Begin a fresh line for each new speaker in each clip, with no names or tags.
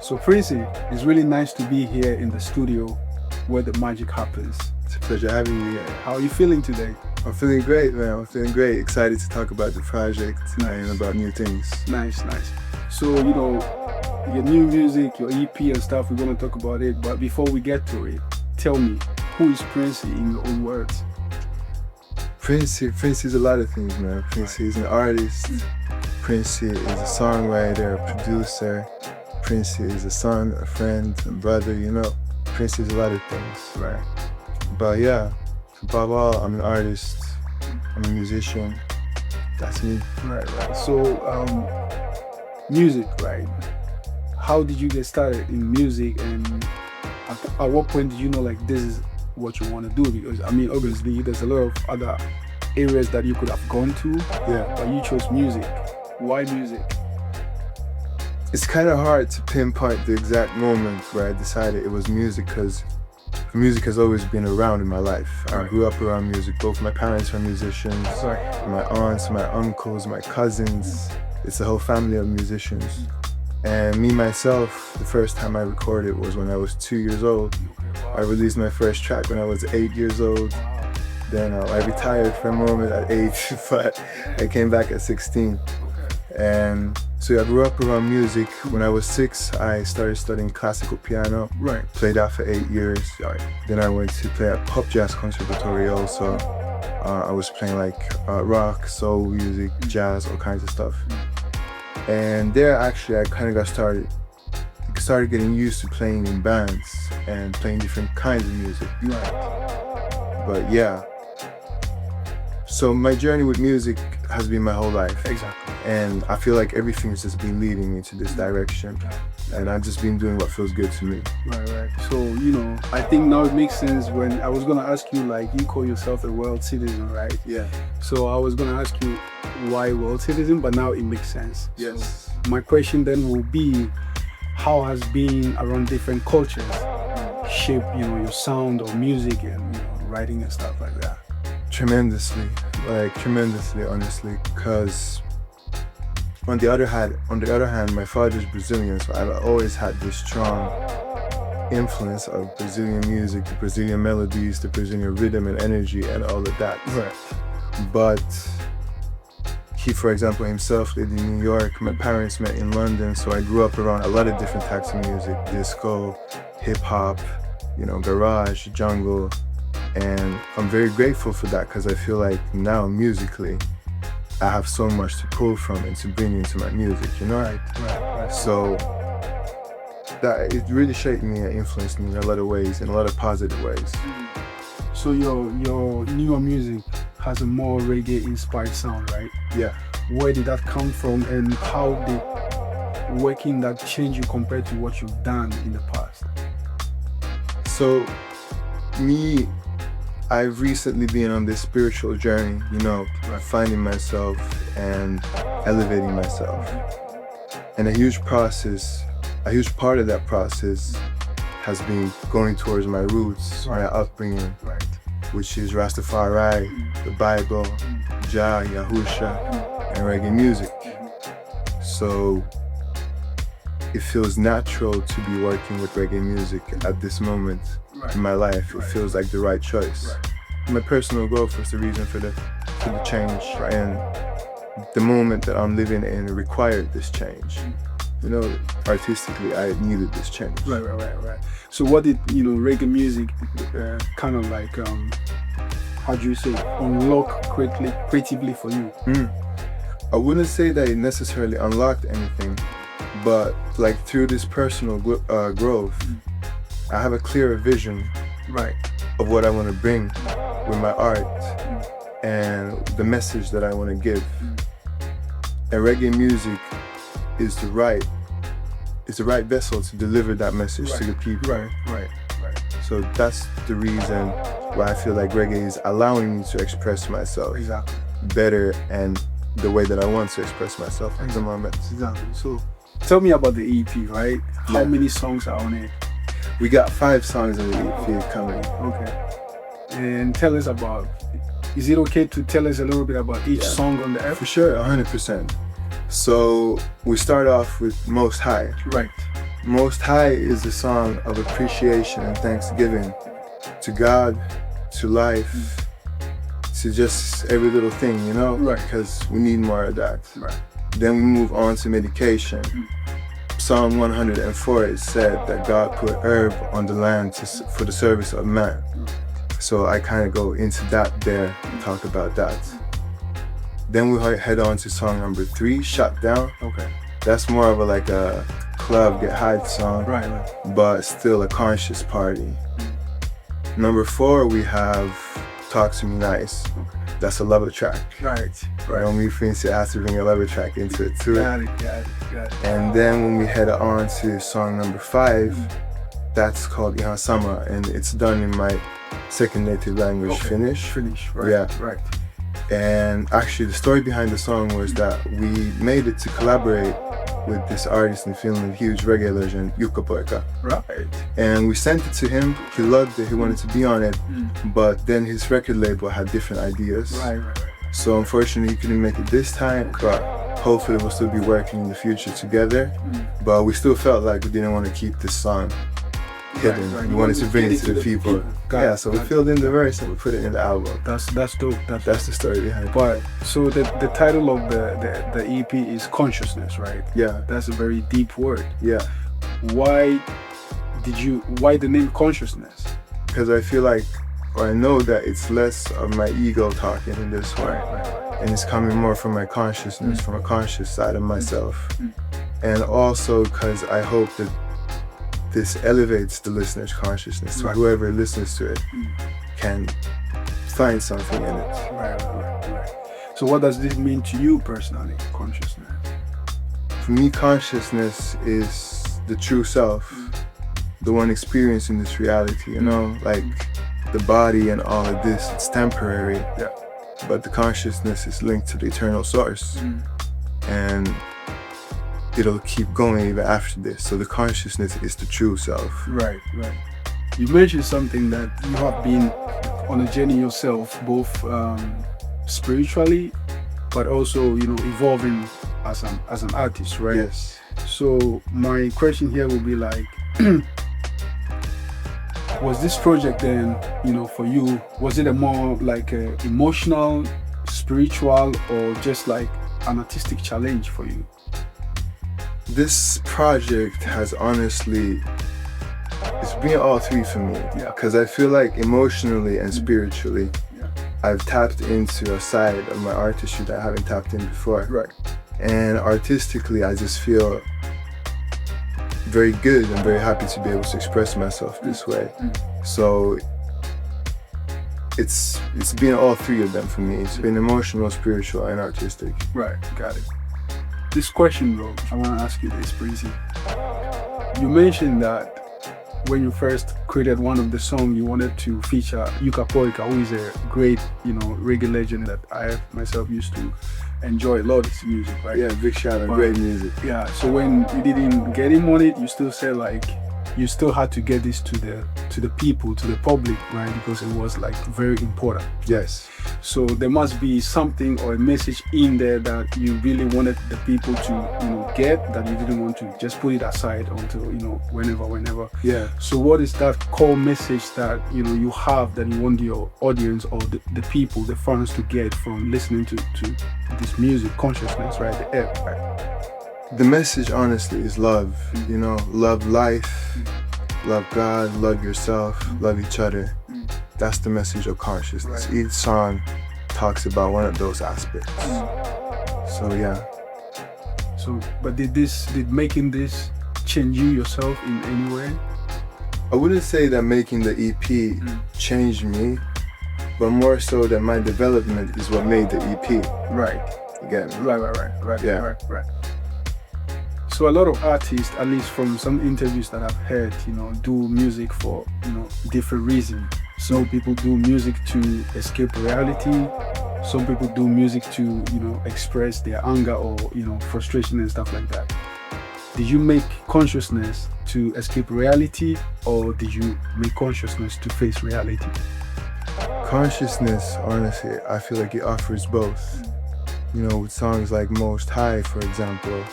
So Prinssi, it's really nice to be here in the studio where the magic happens.
It's a pleasure having you here.
How are you feeling today?
I'm feeling great, man. I'm feeling great. Excited to talk about the project and about new things.
Nice. So, your new music, your EP and stuff, we're going to talk about it. But before we get to it, tell me, who is Prinssi in your own words?
Prinssi is a lot of things, man. Prinssi is an artist. Prinssi is a songwriter, a producer. Prinssi is a son, a friend, a brother, Prinssi is a lot of things.
Right.
But yeah, above all, I'm an artist. I'm a musician. That's me.
Right. So, music, right? How did you get started in music, and at what point did you know like this is what you want to do? Because obviously there's a lot of other areas that you could have gone to, but you chose music. Why music?
It's kind of hard to pinpoint the exact moment where I decided it was music, because music has always been around in my life. I grew up around music. Both my parents were musicians. My aunts, my uncles, my cousins. It's a whole family of musicians. And me, myself, the first time I recorded was when I was 2 years old. I released my first track when I was 8 years old. Then I retired for a moment at 8, but I came back at 16. And so I grew up around music. When I was 6, I started studying classical piano.
Right.
Played that for 8 years. Then I went to play at Pop Jazz Conservatory also. I was playing rock, soul music, jazz, all kinds of stuff. And there actually I kind of started getting used to playing in bands and playing different kinds of music. But yeah. So my journey with music has been my whole life.
Exactly.
And I feel like everything's just been leading me to this direction. And I've just been doing what feels good to me.
Right. So, I think now it makes sense when I was going to ask you, you call yourself a world citizen, right?
Yeah.
So I was going to ask you why world citizen, but now it makes sense.
Yes.
So my question then will be, how has being around different cultures shape, your sound or music and, writing and stuff like that?
Tremendously, honestly, because on the other hand, my father's Brazilian, so I've always had this strong influence of Brazilian music, the Brazilian melodies, the Brazilian rhythm and energy and all of that.
Right.
But he, for example, himself lived in New York. My parents met in London, so I grew up around a lot of different types of music: disco, hip hop, garage, jungle. And I'm very grateful for that, because I feel like now musically I have so much to pull from and to bring into my music,
Right.
So that it really shaped me and influenced me in a lot of ways, in a lot of positive ways.
So your newer music has a more reggae inspired sound, right?
Yeah.
Where did that come from, and how did working that change you compared to what you've done in the past?
So I've recently been on this spiritual journey, finding myself and elevating myself. And a huge part of that process has been going towards my roots, my upbringing, which is Rastafari, the Bible, Jah, Yahusha, and reggae music. So it feels natural to be working with reggae music at this moment in my life. It feels like the right choice. My personal growth was the reason for the change, and the moment that I'm living in required this change. Artistically, I needed this change.
Right. So what did reggae music kind of how do you say, unlock creatively for you?
I wouldn't say that it necessarily unlocked anything, but through this personal growth, I have a clearer vision of what I want to bring with my art and the message that I want to give. And reggae music is the right vessel to deliver that message to the people.
Right.
So that's the reason why I feel like reggae is allowing me to express myself better and the way that I want to express myself at the moment.
Exactly. So tell me about the EP, right? How many songs are on it?
We got 5 songs on the EP coming.
Okay. And tell us about, is it okay to tell us a little bit about each song on the EP?
For sure, 100%. So we start off with Most High.
Right.
Most High is a song of appreciation and thanksgiving to God, to life, to just every little thing, you know?
Right.
Because we need more of that.
Right.
Then we move on to medication. Psalm 104 is said that God put herb on the land for the service of man. So I kind of go into that there and talk about that. Then we head on to song number 3, Shut Down.
Okay.
That's more of like a club get high song,
Right, right.
but still a conscious party. Number 4, we have Talk to Me Nice. That's a lover track.
Right,
You know, me Prinssi has to bring a lover track into it too.
got it.
And then when we head on to song number 5, that's called Ihan Sama, and it's done in my second native language, Finnish.
Right,
Yeah.
right.
And actually the story behind the song was that we made it to collaborate with this artist in Finland, huge reggae legend, Jukka.
Right.
And we sent it to him, he loved it, he wanted to be on it, but then his record label had different ideas.
Right.
So unfortunately he couldn't make it this time, but hopefully we'll still be working in the future together. But we still felt like we didn't want to keep this song hidden.
Right.
We wanted to bring it to the people.
Got it.
So we filled in the verse and we put it in the album.
That's dope.
That's the story behind it.
But so the title of the EP is Consciousness, right?
Yeah,
That's a very deep word.
yeah.
Why the name Consciousness?
Because I feel like, or I know that it's less of my ego talking in this way. And it's coming more from my consciousness, from a conscious side of myself. And also because I hope that this elevates the listener's consciousness, so whoever listens to it can find something in it.
Right. So what does this mean to you personally, consciousness?
For me, consciousness is the true self, the one experiencing this reality, you know? Like the body and all of this, it's temporary, but the consciousness is linked to the eternal source. And it'll keep going even after this. So the consciousness is the true self.
Right. You mentioned something that you have been on a journey yourself, both spiritually, but also, evolving as an artist, right?
Yes.
So my question here will be like, was this project then, for you, was it a more like a emotional, spiritual, or just like an artistic challenge for you?
This project has honestly, it's been all 3 for me. Because I feel like emotionally and spiritually, I've tapped into a side of my artistry that I haven't tapped in before.
Right.
And artistically, I just feel very good and very happy to be able to express myself this way. So it's been all 3 of them for me. It's been emotional, spiritual, and artistic.
Right, got it. This question, bro, I want to ask you this, Prinssi. You mentioned that when you first created one of the songs, you wanted to feature Jukka, who is a great, reggae legend that I myself used to enjoy a lot of his music, right?
Yeah, big shout out, great music.
Yeah, so when you didn't get him on it, you still said like, you still had to get this to the people, to the public, right? Because it was like very important.
Yes.
So there must be something or a message in there that you really wanted the people to, get, that you didn't want to just put it aside until, whenever.
Yeah.
So what is that core message that, you have that you want your audience or the people, the fans to get from listening to this music, consciousness, right? The air, right?
The message, honestly, is love. Love life, love God, love yourself, love each other. That's the message of consciousness. Each song talks about one of those aspects. So yeah.
So, but did making this change you yourself in any way?
I wouldn't say that making the EP changed me, but more so that my development is what made the EP.
Right.
Again.
Right.
Yeah.
Right. So a lot of artists, at least from some interviews that I've heard, do music for, different reasons. Some people do music to escape reality. Some people do music to, express their anger or, frustration and stuff like that. Did you make consciousness to escape reality, or did you make consciousness to face reality?
Consciousness, honestly, I feel like it offers both. With songs like Most High, for example,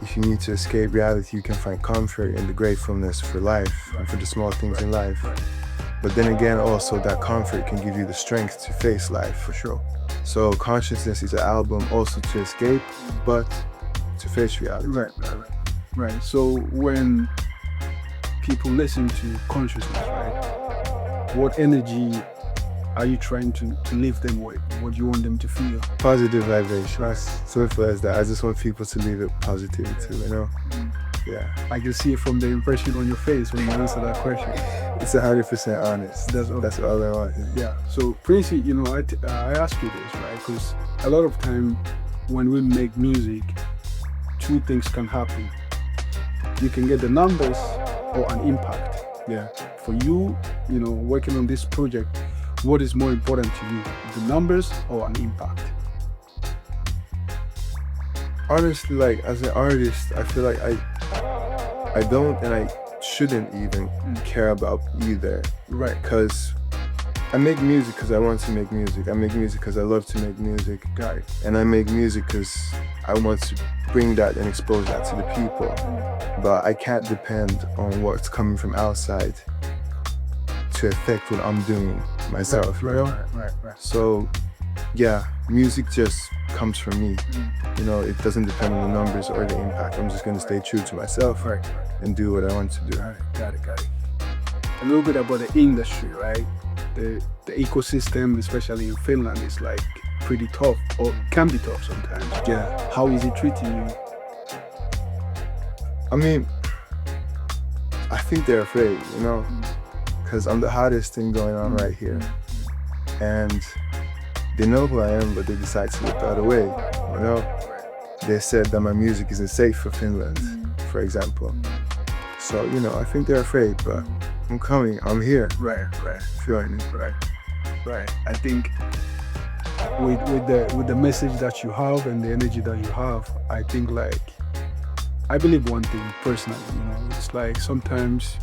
if you need to escape reality, you can find comfort in the gratefulness for life and for the small things in life. But then again, also that comfort can give you the strength to face life.
For sure.
So Consciousness is an album also to escape, but to face reality.
Right. So when people listen to Consciousness, right, what energy are you trying to leave them with? What do you want them to feel?
Positive vibrations. Simple as that. I just want people to leave it positivity, you know? Yeah.
I can see it from the impression on your face when you answer that question.
It's 100% honest. That's all I want.
Yeah. So Prinssi, you know, I ask you this, right? Because a lot of time when we make music, two things can happen. You can get the numbers or an impact.
Yeah.
For you, you know, working on this project, what is more important to you, the numbers or an impact?
Honestly, like as an artist, I feel like I don't and I shouldn't even care about either.
Right.
Because I make music because I want to make music. I make music because I love to make music.
Got it.
And I make music because I want to bring that and expose that to the people. But I can't depend on what's coming from outside to affect what I'm doing myself.
Right.
So yeah, music just comes from me. You know, it doesn't depend on the numbers or the impact. I'm just gonna stay true to myself and do what I want to do.
Got it. A little bit about the industry, right? The ecosystem, especially in Finland, is like pretty tough, or can be tough sometimes.
Yeah.
How is it treating you?
I mean, I think they're afraid, you know, because I'm the hottest thing going on right here. And they know who I am, but they decide to look the other way, you know? They said that my music isn't safe for Finland, for example. So, you know, I think they're afraid, but I'm coming, I'm here.
Right.
Feeling it.
Right. I think with the message that you have and the energy that you have, I think like, I believe one thing personally, you know, it's like sometimes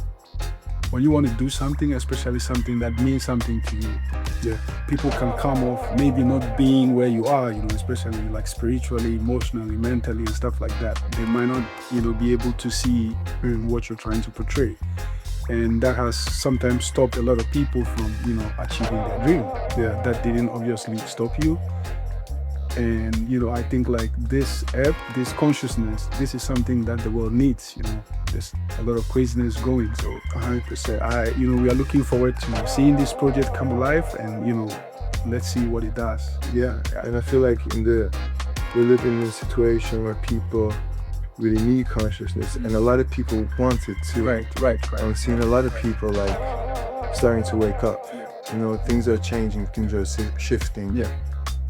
when you want to do something, especially something that means something to you, people can come off maybe not being where you are, you know, especially like spiritually, emotionally, mentally and stuff like that. They might not, you know, be able to see what you're trying to portray. And that has sometimes stopped a lot of people from, you know, achieving their dream. That didn't obviously stop you. And, you know, I think like this consciousness, this is something that the world needs, you know. There's a lot of craziness going, so 100%. We are looking forward to seeing this project come alive, and, you know, let's see what it does.
Yeah, and I feel like we're living in a situation where people really need consciousness, and a lot of people want it too.
Right.
I'm seeing a lot of people like starting to wake up. You know, things are changing, things are shifting.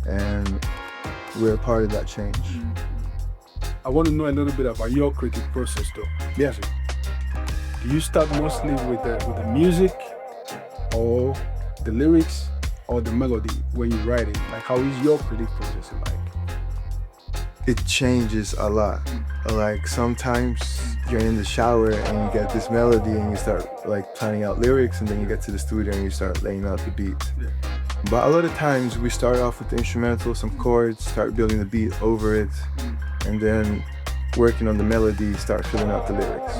And we're a part of that change.
I want to know a little bit about your creative process, though.
Yeah.
Do you start mostly with the music, or the lyrics, or the melody when you're writing? Like, how is your creative process like?
It changes a lot. Like sometimes you're in the shower and you get this melody and you start like planning out lyrics, and then you get to the studio and you start laying out the beat. But a lot of times we start off with the instrumental, some chords, start building the beat over it, and then working on the melody, start filling out the lyrics.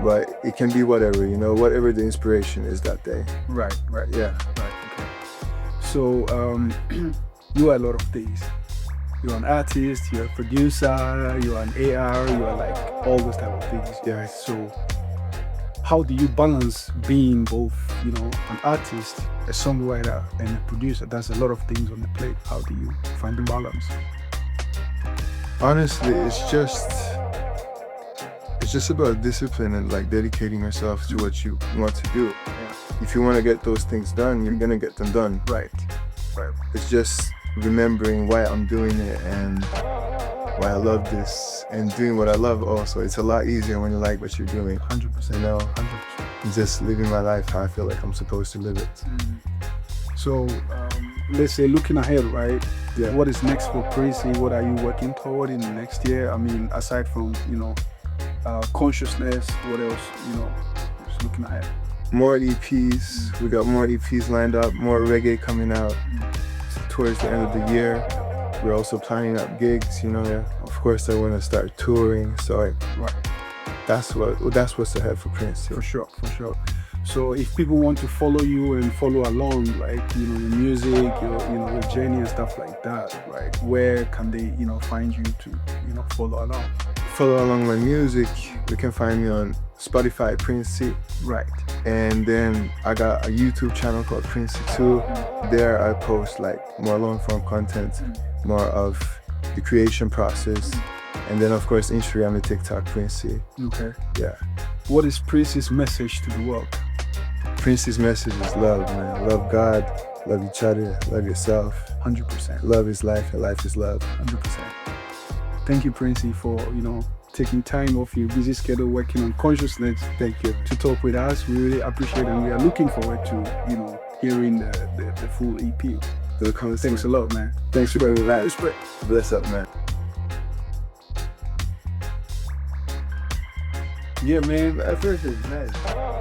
But it can be whatever, you know, whatever the inspiration is that day.
Right. Okay. So you are a lot of things. You're an artist, you're a producer, you're an AR, you are like all those type of things.
Yeah.
So how do you balance being both, you know, an artist, a songwriter, and a producer? That's a lot of things on the plate. How do you find the balance?
Honestly, it's just about discipline and like dedicating yourself to what you want to do. If you want to get those things done, you're gonna get them done.
Right.
It's just remembering why I'm doing it and why I love this, and doing what I love also. It's a lot easier when you like what you're doing.
100%.
You know,
100%.
just living my life how I feel like I'm supposed to live it.
So let's say looking ahead, right?
Yeah.
What is next for Prinssi? What are you working toward in the next year? I mean, aside from, you know, consciousness, what else, you know, just looking ahead?
More EPs. We got more EPs lined up, more reggae coming out towards the end of the year. we're also planning out gigs, you know. Of course, I want to start touring, so
Right.
that's what's ahead for Prinssi.
For sure, for sure. So if people want to follow you and follow along, like, you know, your music, your journey and stuff like that, right? Where can they, you know, find you to, you know, follow along?
Follow along my music. You can find me on Spotify, Prinssi.
Right.
And then I got a YouTube channel called Prinssi too. There I post like more long form content, more of the creation process. And then of course Instagram and TikTok, Prinssi.
Okay.
Yeah.
What is Prince's message to the world?
Prinssi's message is love, man. Love God, love each other, love yourself.
100%.
Love is life and life is love.
100%. Thank you, Prinssi, for, you know, taking time off your busy schedule working on consciousness.
Thank you.
To talk with us. We really appreciate it, and we are looking forward to, you know, hearing the full EP. Thanks a lot, man.
Thanks for that. Bless up, man.
Yeah, man.
At first it's nice.